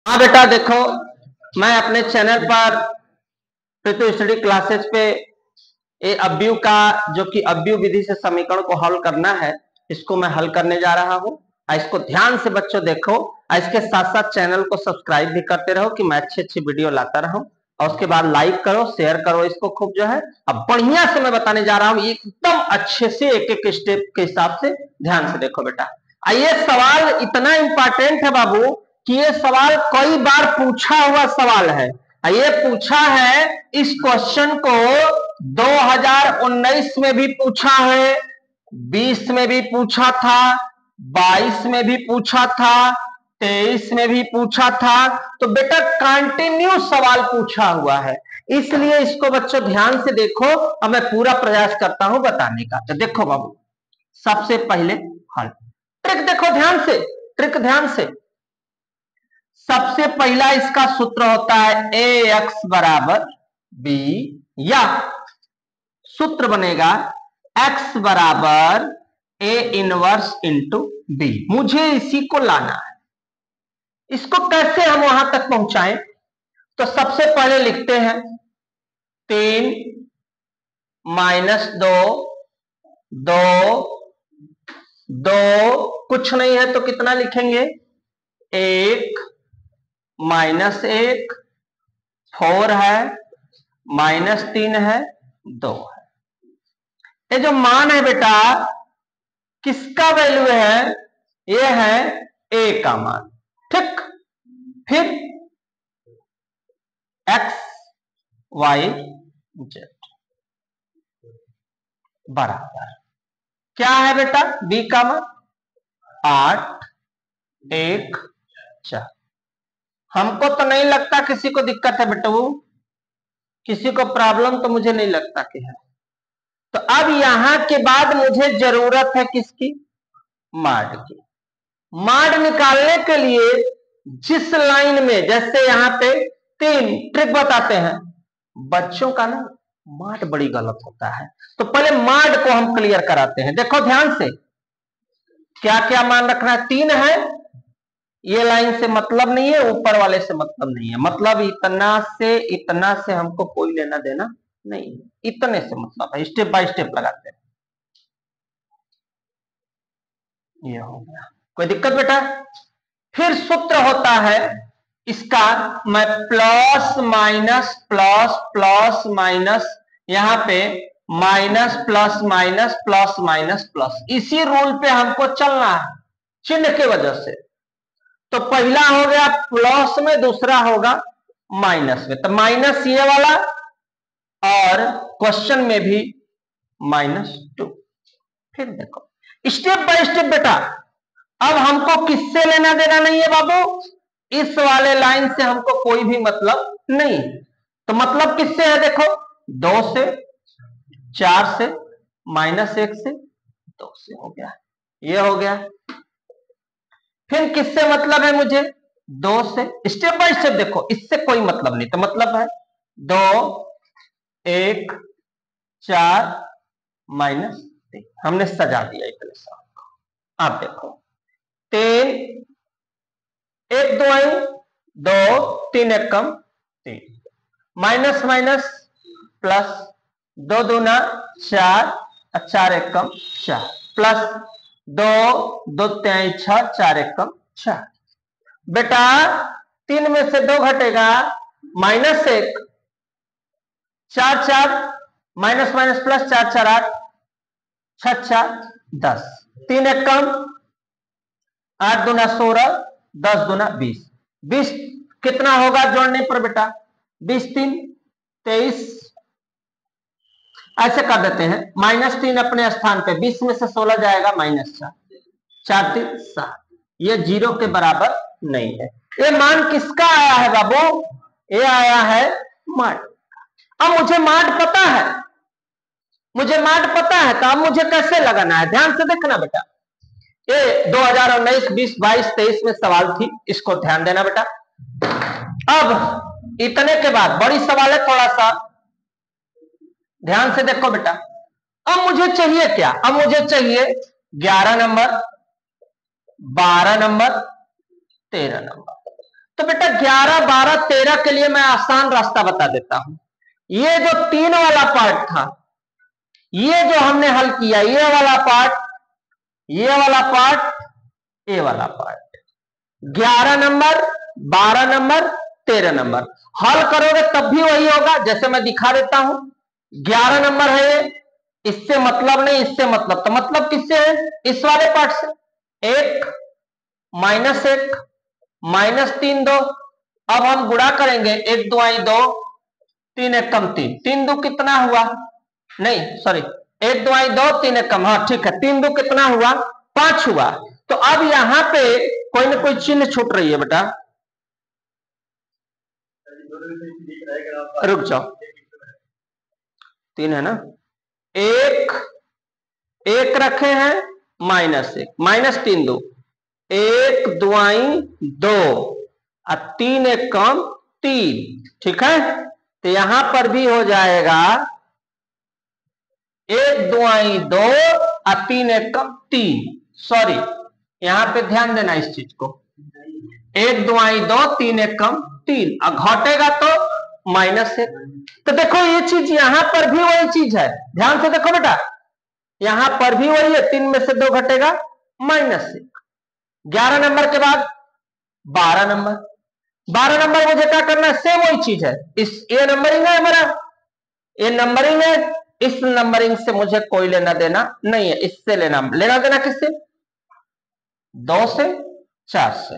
हाँ बेटा देखो, मैं अपने चैनल पर पृथ्वी स्टडी क्लासेस पे ये अव्यू का जो कि अव्यू विधि से समीकरण को हल करना है, इसको मैं हल करने जा रहा हूँ। इसको ध्यान से बच्चों देखो, इसके साथ साथ चैनल को सब्सक्राइब भी करते रहो कि मैं अच्छी अच्छी वीडियो लाता रहूं। और उसके बाद लाइक करो, शेयर करो इसको खूब जो है। अब बढ़िया से मैं बताने जा रहा हूँ, एकदम अच्छे से एक एक स्टेप के हिसाब से ध्यान से देखो बेटा। ये सवाल इतना इंपॉर्टेंट है बाबू कि ये सवाल कई बार पूछा हुआ सवाल है। ये पूछा है, इस क्वेश्चन को 2019 में भी पूछा है, 20 में भी पूछा था, 22 में भी पूछा था, 23 में भी पूछा था। तो बेटा कंटिन्यू सवाल पूछा हुआ है, इसलिए इसको बच्चों ध्यान से देखो और मैं पूरा प्रयास करता हूं बताने का। तो देखो बाबू, सबसे पहले हल ट्रिक देखो ध्यान से, ट्रिक ध्यान से। सबसे पहला इसका सूत्र होता है ए एक्स बराबर बी, या सूत्र बनेगा एक्स बराबर ए इनवर्स इंटू बी। मुझे इसी को लाना है। इसको कैसे हम वहां तक पहुंचाएं? तो सबसे पहले लिखते हैं 3 - 2 2 2, कुछ नहीं है तो कितना लिखेंगे 1 -1, 4 है, -3 है, 2 है। ये जो मान है बेटा किसका वैल्यू है? ये है ए का मान, ठीक। फिर एक्स वाई जेड बराबर क्या है बेटा? बी का मान 8 1 4। हमको तो नहीं लगता किसी को दिक्कत है बेटा, वो किसी को प्रॉब्लम तो मुझे नहीं लगता कि है। तो अब यहां के बाद मुझे जरूरत है किसकी? माड की। माड निकालने के लिए जिस लाइन में, जैसे यहां पे 3 ट्रिक बताते हैं बच्चों का ना, माड बड़ी गलत होता है। तो पहले माड को हम क्लियर कराते हैं। देखो ध्यान से, क्या क्या मान रखना है? 3 है, ये लाइन से मतलब नहीं है, ऊपर वाले से मतलब नहीं है। मतलब इतना से हमको कोई लेना देना नहीं है, इतने से मतलब है। स्टेप बाय स्टेप लगाते हैं। ये हो गया, कोई दिक्कत बेटा? फिर सूत्र होता है इसका, मैं plus minus plus plus minus, यहां पे minus plus minus plus minus plus, इसी रूल पे हमको चलना है चिन्ह के वजह से। तो पहला हो गया प्लस में, दूसरा होगा माइनस में। तो माइनस ये वाला, और क्वेश्चन में भी -2। फिर देखो स्टेप बाय स्टेप बेटा। अब हमको किससे लेना देना नहीं है बाबू? इस वाले लाइन से हमको कोई भी मतलब नहीं। तो मतलब किससे है? देखो 2 से, 4 से, -1 से, 2 से हो गया, ये हो गया। फिर किससे मतलब है मुझे? 2 से। स्टेप बाय स्टेप देखो, इससे कोई मतलब नहीं। तो मतलब है 2 1 4 -3, हमने सजा दिया इतने साथ। आप देखो 3 1 2 आई, 2 3 1 कम 3, माइनस माइनस प्लस, 2 दूना 4, 4 1 कम 4, प्लस 2 2 3 6, 4 1 कम 4। बेटा 3 में से 2 घटेगा, -1, 4 4 माइनस माइनस प्लस, 4 4 8, 6 4 10, 3 1 कम 8 दूना 16, 10 दूना 20। 20 कितना होगा जोड़ने पर बेटा? 20 3 23। ऐसे कर देते हैं, -3 अपने स्थान पे, 20 में से 16 जाएगा -4, 4 3 7। ये 0 के बराबर नहीं है। ये मान किसका आया है बाबू? ये आया है माड। अब मुझे माड पता है, मुझे माड पता है, तो अब मुझे कैसे लगाना है? ध्यान से देखना बेटा। ये 2019 20 22 23 में सवाल थी, इसको ध्यान देना बेटा। अब इतने के बाद बड़ी सवाल है, थोड़ा सा ध्यान से देखो बेटा। अब मुझे चाहिए क्या? अब मुझे चाहिए 11 नंबर, 12 नंबर, 13 नंबर। तो बेटा 11, 12, 13 के लिए मैं आसान रास्ता बता देता हूं। ये जो 3 वाला पार्ट था, ये जो हमने हल किया, ये वाला पार्ट, ये वाला पार्ट, ये वाला पार्ट, 11 नंबर, 12 नंबर, 13 नंबर हल करोगे तब भी वही होगा। जैसे मैं दिखा देता हूं, 11 नंबर है, इससे मतलब नहीं, इससे मतलब, तो मतलब किससे है? इस वाले पार्ट से। 1 -1 -3 2। अब हम गुणा करेंगे, 1 2 2, 3 1 कम 3, 3 2 कितना हुआ? नहीं सॉरी, 1 2 2, 3 1 कम, हाँ ठीक है, 3 2 कितना हुआ? 5 हुआ। तो अब यहां पे कोई ना कोई चिन्ह छूट रही है बेटा, रुक जाओ, 3 है ना, 1 1 रखे हैं, -1 -3 2, 1 2 2 और 3 1 कम 3, ठीक है। तो यहां पर भी हो जाएगा 1 2 2 और 3 1 कम 3। सॉरी, यहां पे ध्यान देना इस चीज को, 1 2 2, 3 1 कम 3, और घटेगा तो -1। तो देखो ये चीज यहां पर भी वही चीज है, ध्यान से देखो बेटा, यहां पर भी वही है, 3 में से 2 घटेगा -1। 11 नंबर के बाद 12 नंबर, 12 नंबर मुझे क्या करना है? सेम वही चीज है, इस ये नंबरिंग है मेरा, ये नंबरिंग है, इस नंबरिंग से मुझे कोई लेना देना नहीं है, इससे लेना देना किससे? 2 से, 4 से,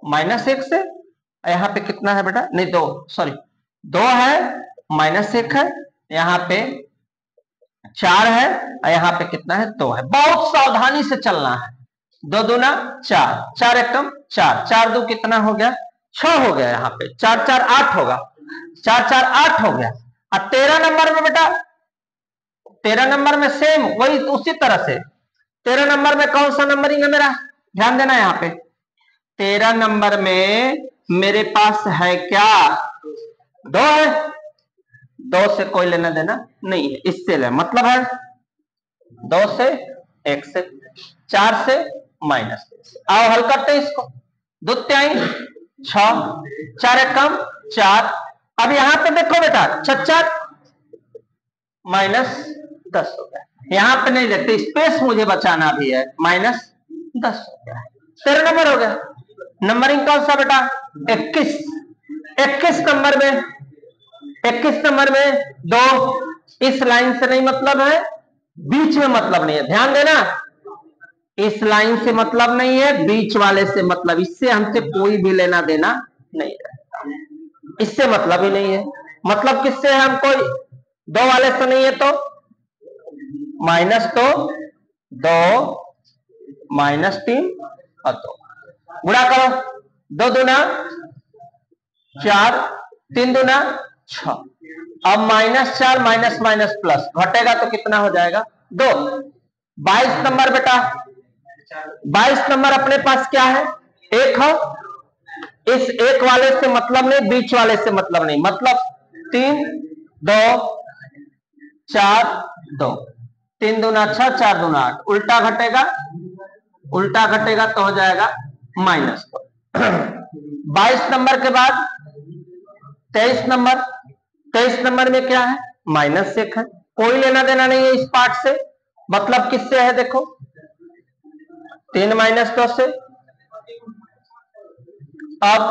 -1 से, यहां पे कितना है बेटा? नहीं 2, सॉरी 2 है, -1 है, यहां पे 4 है, और यहां पे कितना है? 2 है। बहुत सावधानी से चलना है। 2 दूना 4, 4 1 कम 4, 4 2 कितना हो गया? 6 हो गया। यहाँ पे 4 4 8 होगा, 4 4 8 हो गया। और 13 नंबर में बेटा, 13 नंबर में सेम वही उसी तरह से, 13 नंबर में कौन सा नंबरिंग है मेरा? ध्यान देना यहाँ पे, 13 नंबर में मेरे पास है क्या? 2 है, 2 से कोई लेना देना नहीं है, इससे ले मतलब है 2 से, 1 से, 4 से, -1 से। आओ हल करते हैं इसको, 2 3 6, 4 1 कम 4। अब यहां पे देखो बेटा, 6 4 -10 हो गया। यहां पे नहीं देखते, स्पेस मुझे बचाना भी है, -10 हो गया। 13 नंबर हो गया। नंबरिंग कौन सा बेटा? 21। 21 नंबर में, 21 नंबर में 2, इस लाइन से नहीं मतलब है, बीच में मतलब नहीं है, ध्यान देना, इस लाइन से मतलब नहीं है, बीच वाले से मतलब, इससे हमसे कोई भी लेना देना नहीं रहता, इससे मतलब ही नहीं है। मतलब किससे है हमको? 2 वाले से नहीं है, तो -2 2 -3 और 2 गुणा करो, 2 दूना 4, 3 दूना 6। अब -4 माइनस प्लस घटेगा तो कितना हो जाएगा? 2। 22 नंबर बेटा, 22 नंबर अपने पास क्या है? 1 है, इस 1 वाले से मतलब नहीं, बीच वाले से मतलब नहीं, मतलब 3 2 4 2, 3 दूना 6, 4 दूना 8, उल्टा घटेगा, उल्टा घटेगा तो हो जाएगा -2। 22 नंबर के बाद 23 नंबर, 23 नंबर में क्या है? -1 है, कोई लेना देना नहीं है इस पार्ट से, मतलब किससे है? देखो 3 -2 से। अब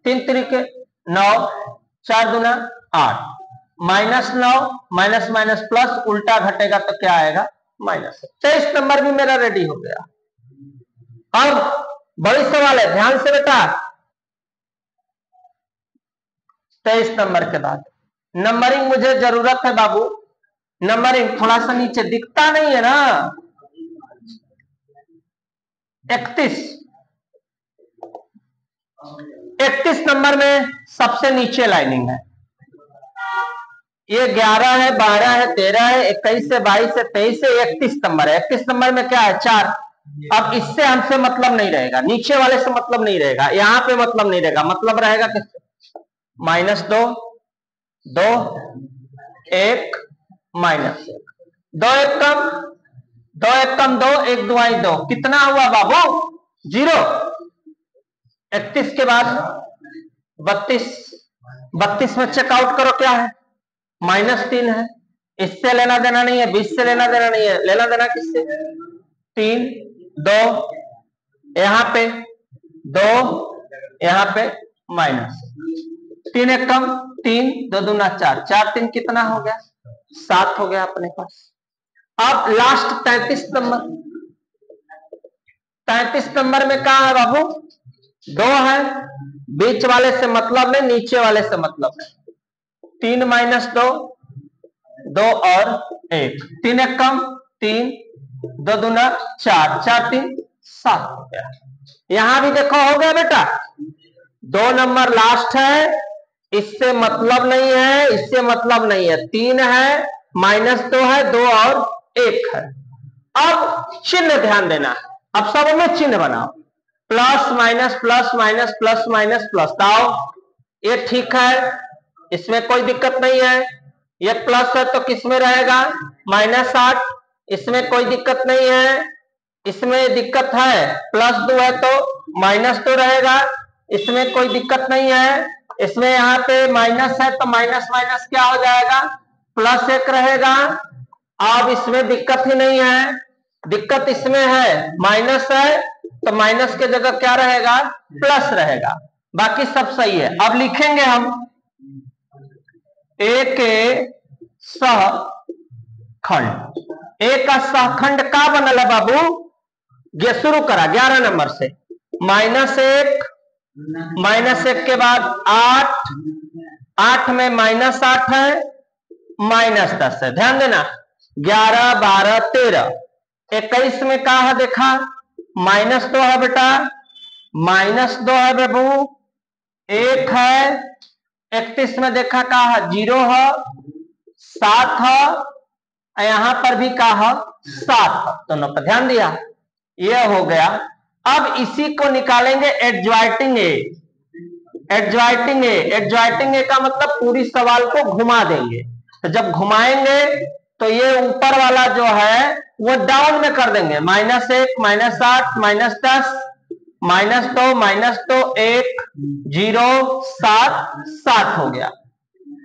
3 3 9, 4 दूना 8, -9 माइनस प्लस, उल्टा घटेगा तो क्या आएगा? -1। 23 नंबर भी मेरा रेडी हो गया। अब बड़ी सवाल है, ध्यान से बेटा, 23 नंबर के बाद नंबरिंग मुझे जरूरत है बाबू, नंबरिंग थोड़ा सा नीचे दिखता नहीं है ना, 31 नंबर में सबसे नीचे लाइनिंग है, ये 11 है, 12 है, 13 है, 21 है, 22 है, 23 है, 31 नंबर है। 31 नंबर में क्या है? 4। अब इससे हमसे मतलब नहीं रहेगा, नीचे वाले से मतलब नहीं रहेगा, यहां पे मतलब नहीं रहेगा, मतलब रहेगा किससे? -2 2 1 -1, 2 1 कम 2 1 कम 2, 1 2 2, कितना हुआ बाबू? 0। 31 के बाद 32 32 में चेकआउट करो, क्या है? -3 है। इससे लेना देना नहीं है, 20 से लेना देना नहीं है, लेना देना किससे? 3 2 यहाँ पे 2 यहाँ पे -3 एक कम 3 2 दूना 4 4 3 कितना हो गया? 7 हो गया अपने पास। अब लास्ट 33 नंबर, 33 नंबर में क्या है बाबू? 2 है, बीच वाले से मतलब नहीं, नीचे वाले से मतलब है। 3 - 2 2 और 1 3 एक कम 3 2 दूना 4 4 3 7 हो गया। यहां भी देखो हो गया बेटा। 2 नंबर लास्ट है, इससे मतलब नहीं है, इससे मतलब नहीं है। 3 है, -2 है, 2 और 1 है। अब चिन्ह ध्यान देना है, अब सब में चिन्ह बनाओ, plus minus plus minus plus minus plus. आओ, ये ठीक है, इसमें कोई दिक्कत नहीं है। ये प्लस है तो किसमें रहेगा? -8। इसमें कोई दिक्कत नहीं है। इसमें दिक्कत है, +2 है तो -2 रहेगा। इसमें कोई दिक्कत नहीं है। इसमें यहाँ पे माइनस है तो माइनस माइनस क्या हो जाएगा? +1 रहेगा। अब इसमें दिक्कत ही नहीं है, दिक्कत इसमें है, माइनस है तो माइनस के जगह क्या रहेगा? प्लस रहेगा। बाकी सब सही है। अब लिखेंगे हम ए के सहखंड। ए का सहखंड का बनल है बाबू? ये शुरू करा 11 नंबर से, -1 के बाद 8 8 में -8 है, -10 है। ध्यान देना, 11 12 13 21 में क्या है देखा? -2 है बेटा, -2 है बाबू, 1 है। 31 में देखा क्या है? 0 है, 7 है, यहां पर भी क्या है? 7 है। दोनों पर ध्यान दिया, ये हो गया। अब इसी को निकालेंगे एडजॉइंटिंग ए। एडजॉइंटिंग ए, एडजॉइंटिंग ए का मतलब पूरी सवाल को घुमा देंगे। तो जब घुमाएंगे तो ये ऊपर वाला जो है वो डाउन में कर देंगे, -1 -8 -10 -2 1 0 7 7 हो गया।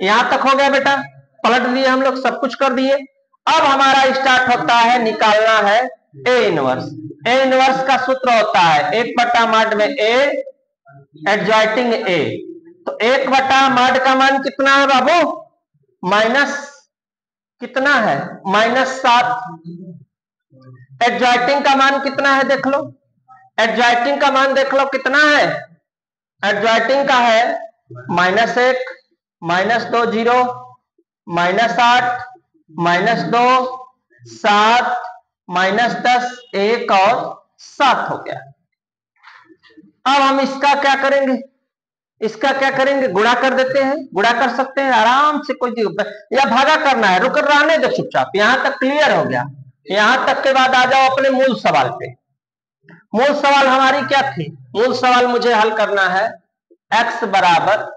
यहां तक हो गया बेटा, पलट दिए हम लोग, सब कुछ कर दिए। अब हमारा स्टार्ट होता है, निकालना है ए इनवर्स। ए इनवर्स का सूत्र होता है 1/mod में ए एडजॉइंटिंग ए। तो 1/mod का मान कितना है बाबू? माइनस कितना है? -7। एडजॉइंटिंग का मान कितना है देख लो, एडजॉइंटिंग का मान देख लो कितना है? एडजॉइंटिंग का है -1 -2 0 -8 -2 7 -10 1 और 7 हो गया। अब हम इसका क्या करेंगे? इसका क्या करेंगे? गुणा कर देते हैं, गुणा कर सकते हैं आराम से, कोई या भागा करना है, रुक रहने दो चुपचाप। यहां तक क्लियर हो गया। यहां तक के बाद आ जाओ अपने मूल सवाल पे। मूल सवाल हमारी क्या थी? मूल सवाल मुझे हल करना है x बराबर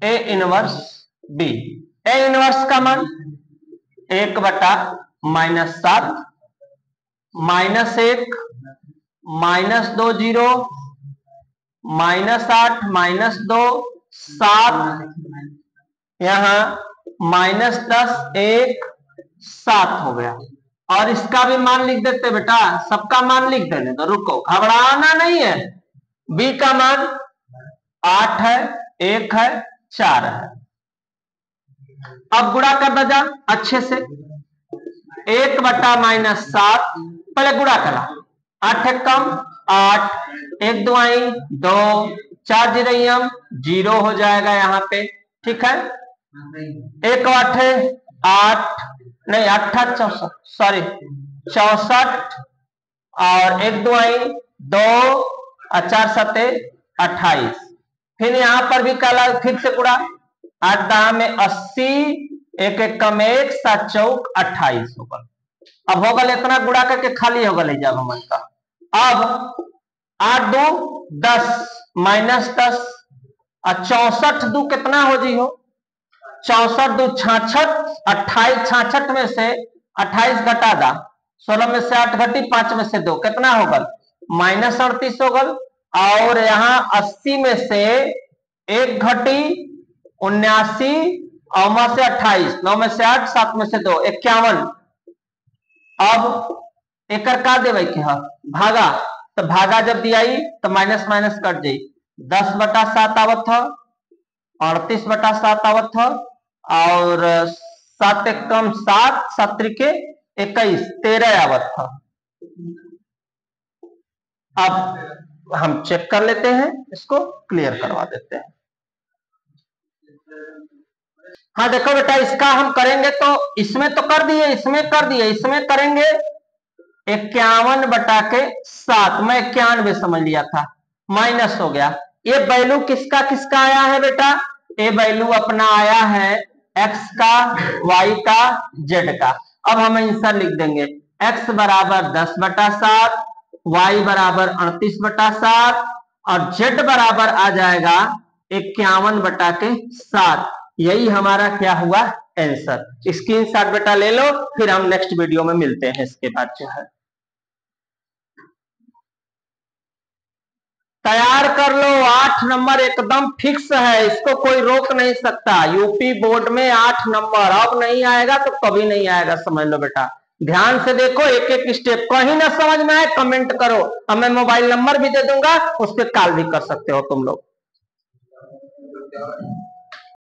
A inverse B. A inverse का मान 1/-7 -1 -2 0 -8 -2 7, यहां -10 1 7 हो गया। और इसका भी मान लिख देते बेटा, सबका मान लिख देने तो रुको, घबराना नहीं है। बी का मान 8 है, 1 है, 4 है। अब गुणा कर दो जा अच्छे से, 1/-7 पहले गुणा करा, 8 एक कम 8, 1 2 2 4 0 0 हो जाएगा यहाँ पे, ठीक है। 1 8 8 नहीं 8 64 सॉरी 64 और 1 2 2 और 4 7 28। फिर यहाँ पर भी काला फिर से गुणा, 8 10 में 80, 1 1 कम 1 7 चौक 28 होगा। अब होगा इतना गुणा करके खाली होगा ले जाओ मन का। अब 8 2 10 -10 और 64 2 कितना हो जी हो? 64 2 66, 28 66 में से 28 घटा दा, 16 में से 8 घटी 5 में से 2 कितना होगा? -38 होगा। और यहाँ 80 में से 1 घटी 79 और में से 28, 9 में से 8, 7 में से 2, 51। अब एक का देवे के भागा, तो भागा जब दिया तो माइनस माइनस कट जाये, 10/7 आवत था, 38/7 आवत था, और 7 एक कम 7, 7 त्रिके 21, 13 आवत था। अब हम चेक कर लेते हैं, इसको क्लियर करवा देते हैं। हाँ देखो बेटा, इसका हम करेंगे तो इसमें तो कर दिए, इसमें कर दिए, इसमें करेंगे 51/7, मैं 91 समझ लिया था, माइनस हो गया। ये वैल्यू किसका किसका आया है बेटा? ये वैल्यू अपना आया है x का, y का, z का। अब हम आंसर लिख देंगे, x बराबर 10/7, y बराबर 38/7 और z बराबर आ जाएगा 51/7। यही हमारा क्या हुआ आंसर। स्क्रीनशॉट बेटा ले लो, फिर हम नेक्स्ट वीडियो में मिलते हैं। इसके बाद जो है तैयार कर लो, 8 नंबर एकदम फिक्स है, इसको कोई रोक नहीं सकता। यूपी बोर्ड में 8 नंबर, अब नहीं आएगा तो कभी नहीं आएगा, समझ लो बेटा। ध्यान से देखो, एक एक स्टेप, कहीं ना समझ में आए कमेंट करो, अब मैं मोबाइल नंबर भी दे दूंगा, उस पर कॉल भी कर सकते हो तुम लोग।